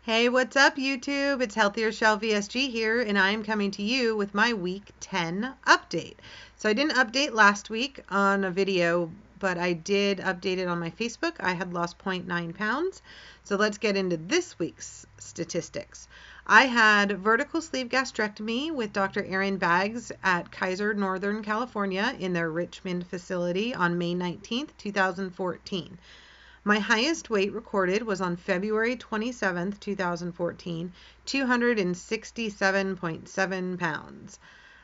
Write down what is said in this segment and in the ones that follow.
Hey, what's up, YouTube? It's Healthier Shell VSG here, and I'm coming to you with my week 10 update. So I didn't update last week on a video, but I did update it on my Facebook. I had lost 0.9 pounds. So let's get into this week's statistics. I had vertical sleeve gastrectomy with Dr. Erin Baggs at Kaiser Northern California in their Richmond facility on May 19th, 2014. My highest weight recorded was on February 27th, 2014, 267.7 pounds.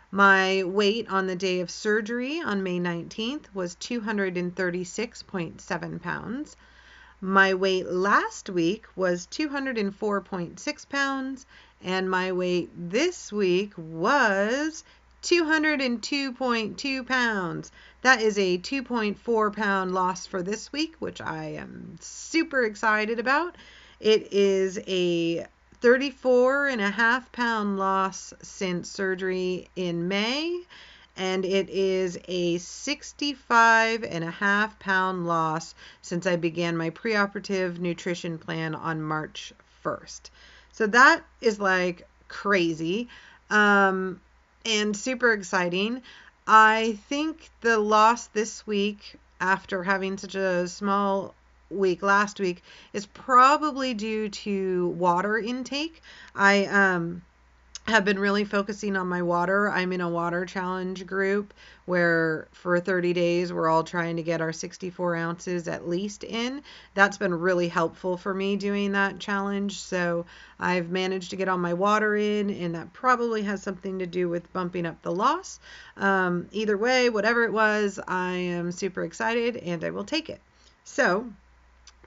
My weight on the day of surgery on May 19th was 236.7 pounds. My weight last week was 204.6 pounds, and my weight this week was 202.2 pounds. That is a 2.4 pound loss for this week, which I am super excited about. It is a 34.5 pound loss since surgery in May, and it is a 65.5 pound loss since I began my preoperative nutrition plan on March 1st. So that is like crazy. And super exciting. I think the loss this week, after having such a small week last week, is probably due to water intake. I have been really focusing on my water. I'm in a water challenge group where for 30 days we're all trying to get our 64 ounces at least in. That's been really helpful for me doing that challenge. So I've managed to get all my water in, and that probably has something to do with bumping up the loss. Either way, whatever it was, I am super excited and I will take it. So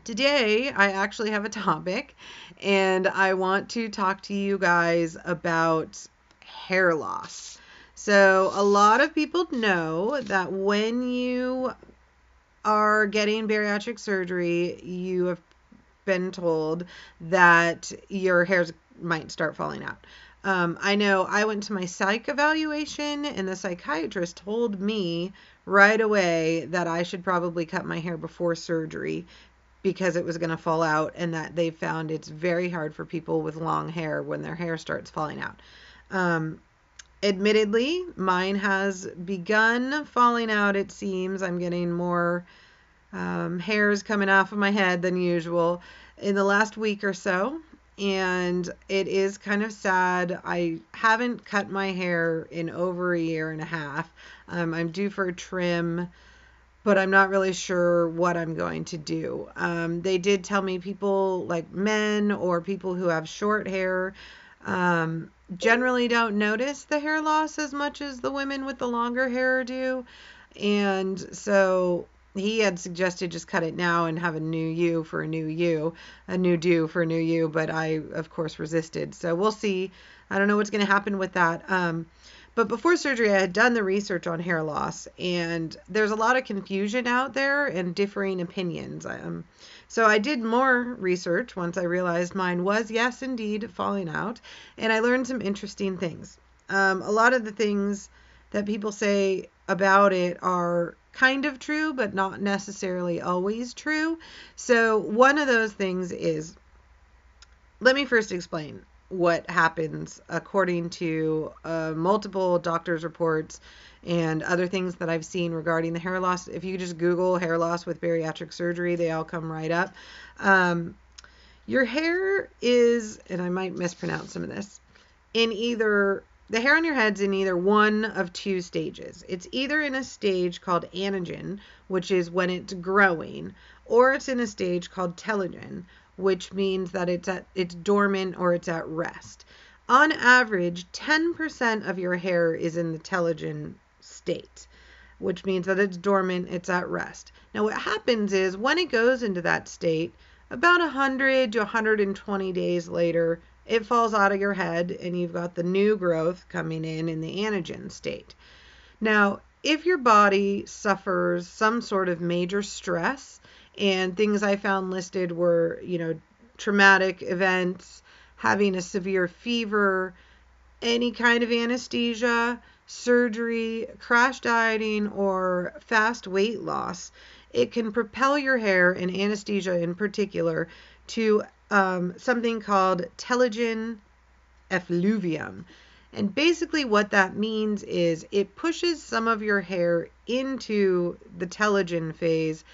today, I actually have a topic, and I want to talk to you guys about hair loss. So, a lot of people know that when you are getting bariatric surgery, you have been told that your hairs might start falling out. I know I went to my psych evaluation, and the psychiatrist told me right away that I should probably cut my hair before surgery because it was going to fall out, and that they found it's very hard for people with long hair when their hair starts falling out. Admittedly, mine has begun falling out, it seems. I'm getting more hairs coming off of my head than usual in the last week or so, and it is kind of sad. I haven't cut my hair in over a year and a half. I'm due for a trim, but I'm not really sure what I'm going to do. They did tell me people like men or people who have short hair generally don't notice the hair loss as much as the women with the longer hair do. And so he had suggested just cut it now and have a new you for a new you, a new do for a new you, but I, of course, resisted. So we'll see. I don't know what's going to happen with that. But before surgery, I had done the research on hair loss, and there's a lot of confusion out there and differing opinions. So I did more research once I realized mine was, yes, indeed, falling out, and I learned some interesting things. A lot of the things that people say about it are kind of true, but not necessarily always true. So one of those things is, let me first explain what happens according to multiple doctors' reports and other things that I've seen regarding the hair loss. If you just Google hair loss with bariatric surgery, they all come right up. Your hair is, and I might mispronounce some of this, the hair on your head's in either one of two stages. It's either in a stage called anagen, which is when it's growing, or it's in a stage called telogen, which means that it's dormant or it's at rest. On average, 10% of your hair is in the telogen state, which means that it's dormant, it's at rest. Now what happens is when it goes into that state, about 100 to 120 days later, it falls out of your head and you've got the new growth coming in the anagen state. Now, if your body suffers some sort of major stress, and things I found listed were, traumatic events, having a severe fever, any kind of anesthesia, surgery, crash dieting, or fast weight loss, it can propel your hair, and anesthesia in particular, to something called telogen effluvium. And basically what that means is it pushes some of your hair into the telogen phase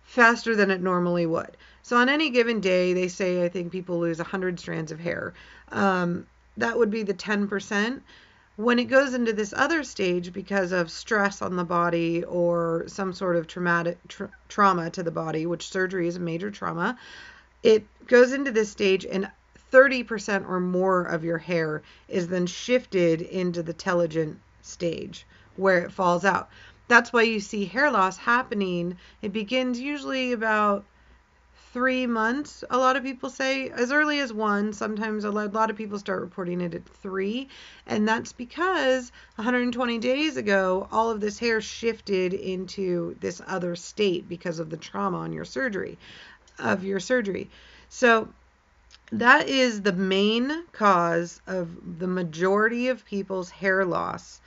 faster than it normally would. So on any given day, they say I think people lose 100 strands of hair. That would be the 10%. When it goes into this other stage because of stress on the body or some sort of trauma to the body, which surgery is a major trauma, it goes into this stage and 30% or more of your hair is then shifted into the telogen stage where it falls out. That's why you see hair loss happening. It begins usually about 3 months, a lot of people say, as early as 1. Sometimes a lot of people start reporting it at 3. And that's because 120 days ago, all of this hair shifted into this other state because of the trauma on your surgery. So that is the main cause of the majority of people's hair loss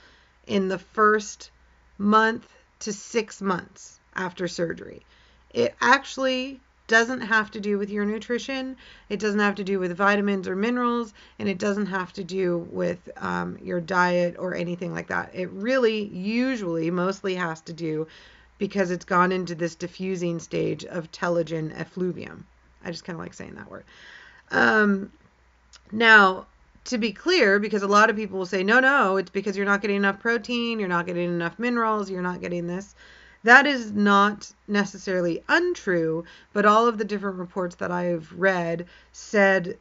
in the first month to 6 months after surgery. It actually doesn't have to do with your nutrition. It doesn't have to do with vitamins or minerals, and it doesn't have to do with your diet or anything like that. It really usually mostly has to do because it's gone into this diffusing stage of telogen effluvium. I just kind of like saying that word. Now, to be clear, because a lot of people will say, no, it's because you're not getting enough protein, you're not getting enough minerals, you're not getting this. That is not necessarily untrue, but all of the different reports that I've read said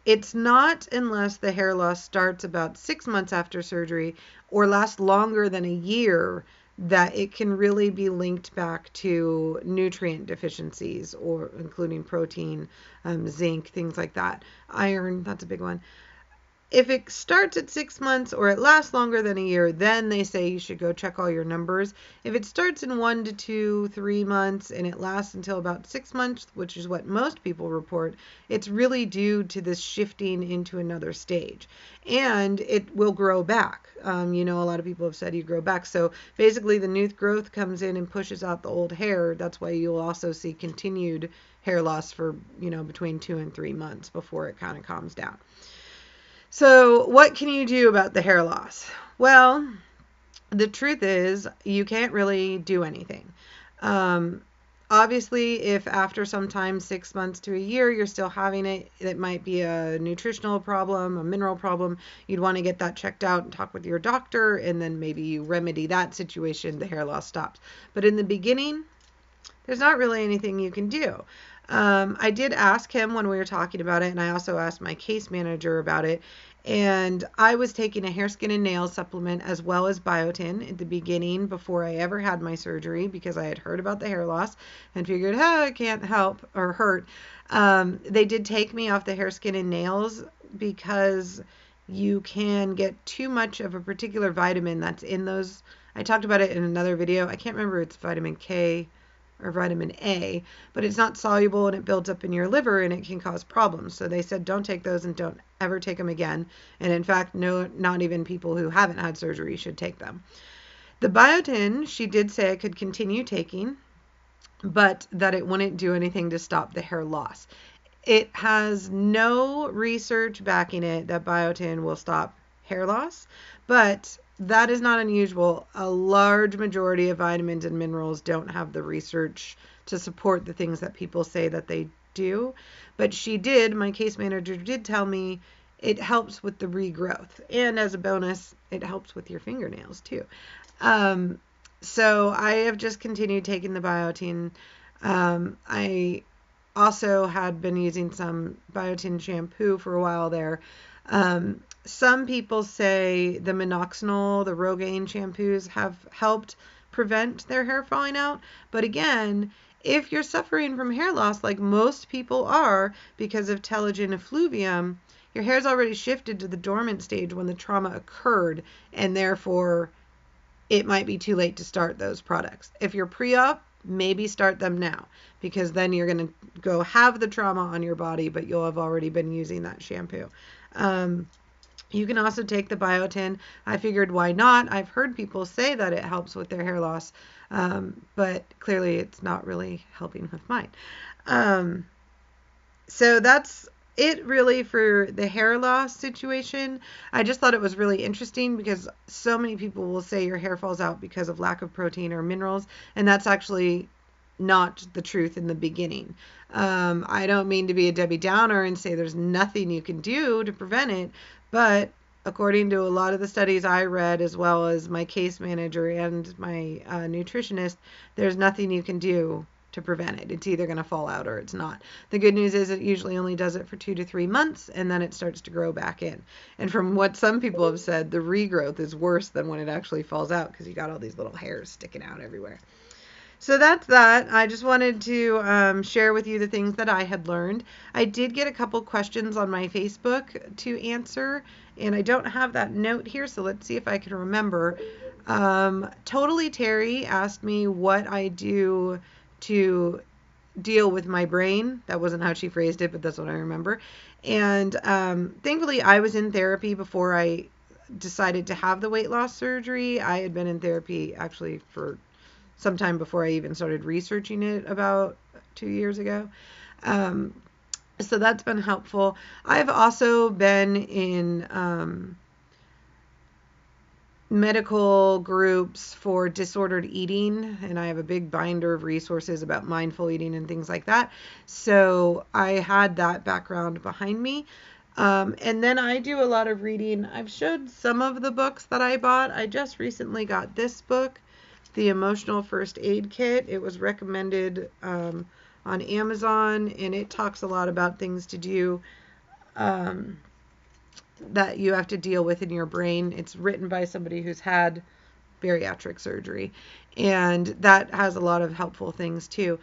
it's not unless the hair loss starts about 6 months after surgery or lasts longer than a year that it can really be linked back to nutrient deficiencies, or including protein, zinc, things like that. Iron, that's a big one. If it starts at 6 months or it lasts longer than a year, then they say you should go check all your numbers. If it starts in 1 to 2, 3 months and it lasts until about 6 months, which is what most people report, it's really due to this shifting into another stage. And it will grow back. A lot of people have said you grow back. So basically the new growth comes in and pushes out the old hair. That's why you'll also see continued hair loss for, between 2 and 3 months before it kind of calms down. So what can you do about the hair loss? Well, the truth is you can't really do anything. Obviously, if after some time, 6 months to a year, you're still having it might be a nutritional problem, a mineral problem. You'd want to get that checked out and talk with your doctor, and then maybe you remedy that situation, the hair loss stops. But in the beginning, there's not really anything you can do. I did ask him when we were talking about it, and I also asked my case manager about it. And I was taking a hair, skin, and nail supplement as well as biotin at the beginning before I ever had my surgery because I had heard about the hair loss and figured, it can't help or hurt. They did take me off the hair, skin, and nails because you can get too much of a particular vitamin that's in those. I talked about it in another video. I can't remember if it's vitamin K or vitamin A, but it's not soluble and it builds up in your liver and it can cause problems. So they said don't take those and don't ever take them again. And in fact, no, not even people who haven't had surgery should take them. The biotin, she did say I could continue taking, but that it wouldn't do anything to stop the hair loss. It has no research backing it that biotin will stop hair loss, but that is not unusual. A large majority of vitamins and minerals don't have the research to support the things that people say that they do. But my case manager did tell me it helps with the regrowth. And as a bonus, it helps with your fingernails too. So I have just continued taking the biotin. I also had been using some biotin shampoo for a while there. Some people say the minoxidil, the Rogaine shampoos have helped prevent their hair falling out. But again, if you're suffering from hair loss like most people are because of telogen effluvium, your hair's already shifted to the dormant stage when the trauma occurred, and therefore it might be too late to start those products. If you're pre-op, maybe start them now, because then you're going to go have the trauma on your body, but you'll have already been using that shampoo. You can also take the biotin. I figured why not? I've heard people say that it helps with their hair loss, but clearly it's not really helping with mine. So that's it really for the hair loss situation. I just thought it was really interesting because so many people will say your hair falls out because of lack of protein or minerals, and that's actually not the truth in the beginning. I don't mean to be a Debbie Downer and say there's nothing you can do to prevent it, but according to a lot of the studies I read, as well as my case manager and my nutritionist, there's nothing you can do to prevent it. It's either going to fall out or it's not. The good news is it usually only does it for 2 to 3 months, and then it starts to grow back in. And from what some people have said, the regrowth is worse than when it actually falls out because you got all these little hairs sticking out everywhere. So that's that. I just wanted to share with you the things that I had learned. I did get a couple questions on my Facebook to answer, and I don't have that note here, so let's see if I can remember. Totally Terry asked me what I do to deal with my brain. That wasn't how she phrased it, but that's what I remember. And thankfully, I was in therapy before I decided to have the weight loss surgery. I had been in therapy actually for sometime before I even started researching it about 2 years ago. So that's been helpful. I've also been in medical groups for disordered eating, and I have a big binder of resources about mindful eating and things like that. So I had that background behind me. And then I do a lot of reading. I've showed some of the books that I bought. I just recently got this book, The Emotional First Aid Kit. It was recommended on Amazon, and it talks a lot about things to do that you have to deal with in your brain. It's written by somebody who's had bariatric surgery, and that has a lot of helpful things too.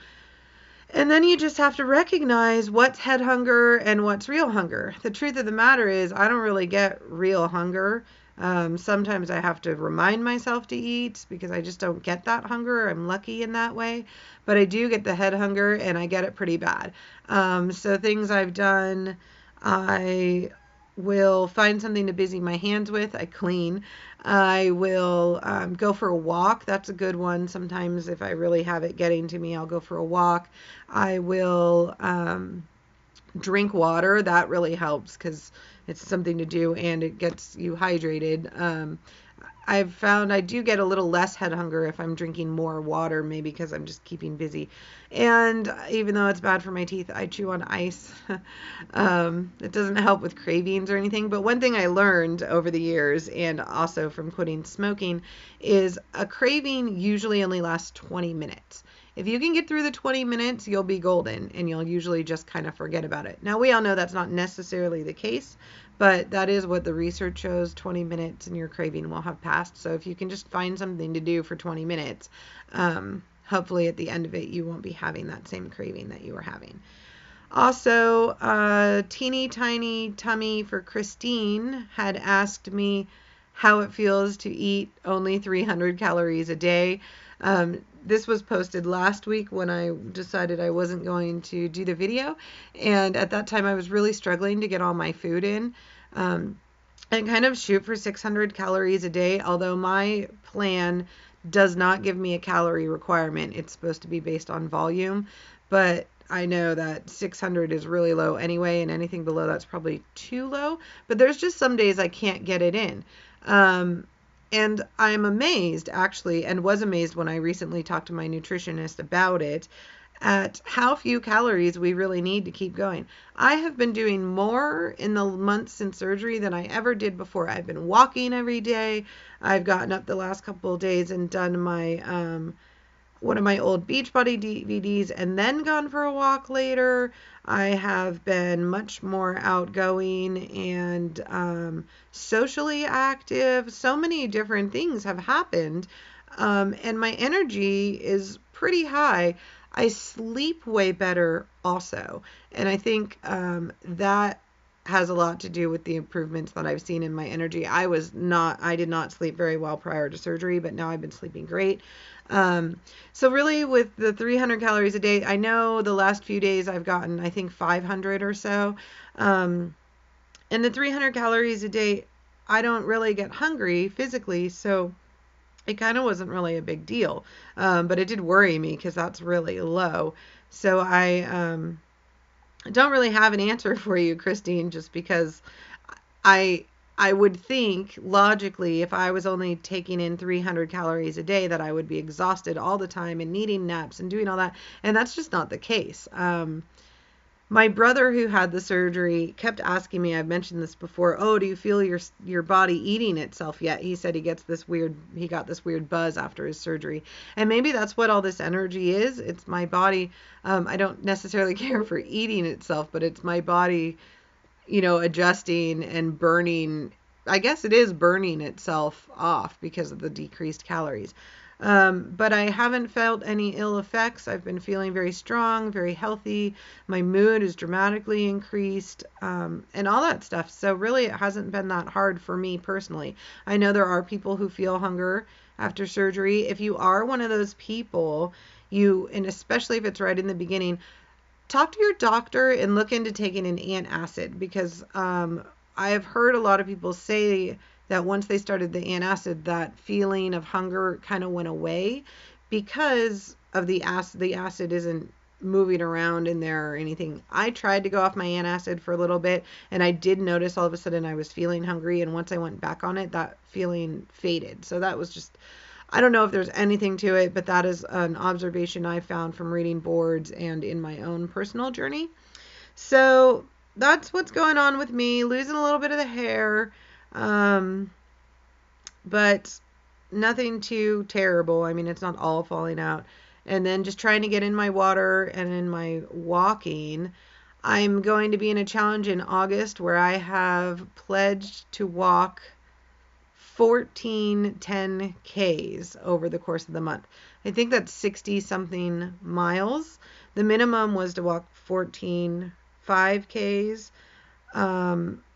And then you just have to recognize what's head hunger and what's real hunger. The truth of the matter is, I don't really get real hunger. Sometimes I have to remind myself to eat because I just don't get that hunger. I'm lucky in that way. But I do get the head hunger, and I get it pretty bad. So things I've done, I will find something to busy my hands with. I clean. I will go for a walk. That's a good one. Sometimes if I really have it getting to me, I'll go for a walk. I will drink water. That really helps because it's something to do and it gets you hydrated. I've found I do get a little less head hunger if I'm drinking more water, maybe because I'm just keeping busy. And even though it's bad for my teeth, I chew on ice. It doesn't help with cravings or anything. But one thing I learned over the years, and also from quitting smoking, is a craving usually only lasts 20 minutes. If you can get through the 20 minutes, you'll be golden, and you'll usually just kind of forget about it. Now, we all know that's not necessarily the case, but that is what the research shows. 20 minutes and your craving will have passed. So if you can just find something to do for 20 minutes, hopefully at the end of it, you won't be having that same craving that you were having. Also, Teeny Tiny Tummy for Christine had asked me how it feels to eat only 300 calories a day. This was posted last week when I decided I wasn't going to do the video, and at that time I was really struggling to get all my food in. And kind of shoot for 600 calories a day, although my plan does not give me a calorie requirement. It's supposed to be based on volume, but I know that 600 is really low anyway, and anything below that's probably too low. But there's just some days I can't get it in. And I'm amazed, actually, and was amazed when I recently talked to my nutritionist about it, at how few calories we really need to keep going. I have been doing more in the months since surgery than I ever did before. I've been walking every day. I've gotten up the last couple of days and done my one of my old Beachbody DVDs and then gone for a walk later. I have been much more outgoing and socially active. So many different things have happened, and my energy is pretty high. I sleep way better also, and I think that has a lot to do with the improvements that I've seen in my energy. I did not sleep very well prior to surgery, but now I've been sleeping great. So really with the 300 calories a day, I know the last few days I've gotten, I think 500 or so. And the 300 calories a day, I don't really get hungry physically, so it kind of wasn't really a big deal. But it did worry me because that's really low. So I don't really have an answer for you, Christine, just because I I would think logically if I was only taking in 300 calories a day that I would be exhausted all the time and needing naps and doing all that, and that's just not the case. My brother who had the surgery kept asking me, I've mentioned this before, oh, do you feel your body eating itself yet? He said he got this weird buzz after his surgery. And maybe that's what all this energy is. It's my body. I don't necessarily care for eating itself, but it's my body, adjusting and burning. I guess it is burning itself off because of the decreased calories. But I haven't felt any ill effects. I've been feeling very strong, very healthy. My mood is dramatically increased, and all that stuff. So really, it hasn't been that hard for me personally. I know there are people who feel hunger after surgery. If you are one of those people, and especially if it's right in the beginning, talk to your doctor and look into taking an antacid because I have heard a lot of people say that once they started the antacid, that feeling of hunger kind of went away because of the acid. The acid isn't moving around in there or anything. I tried to go off my antacid for a little bit, and I did notice all of a sudden I was feeling hungry, and once I went back on it, that feeling faded. So that was just, I don't know if there's anything to it, but that is an observation I found from reading boards and in my own personal journey. So that's what's going on with me, losing a little bit of the hair, but nothing too terrible. I mean, it's not all falling out. And then just trying to get in my water and in my walking. I'm going to be in a challenge in August where I have pledged to walk 14 10Ks over the course of the month. I think that's 60 something miles. The minimum was to walk 14 5Ks,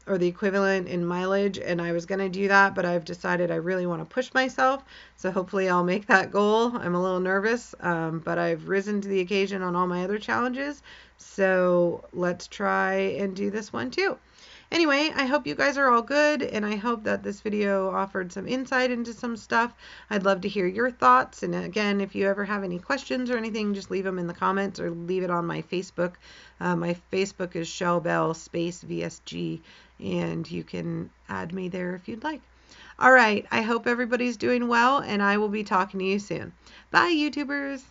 or the equivalent in mileage, and I was going to do that, but I've decided I really want to push myself, so hopefully I'll make that goal. I'm a little nervous, but I've risen to the occasion on all my other challenges, so let's try and do this one too. Anyway, I hope you guys are all good, and I hope that this video offered some insight into some stuff. I'd love to hear your thoughts, and again, if you ever have any questions or anything, just leave them in the comments or leave it on my Facebook. My Facebook is Shell Bell space VSG, and you can add me there if you'd like. All right, I hope everybody's doing well, and I will be talking to you soon. Bye, YouTubers.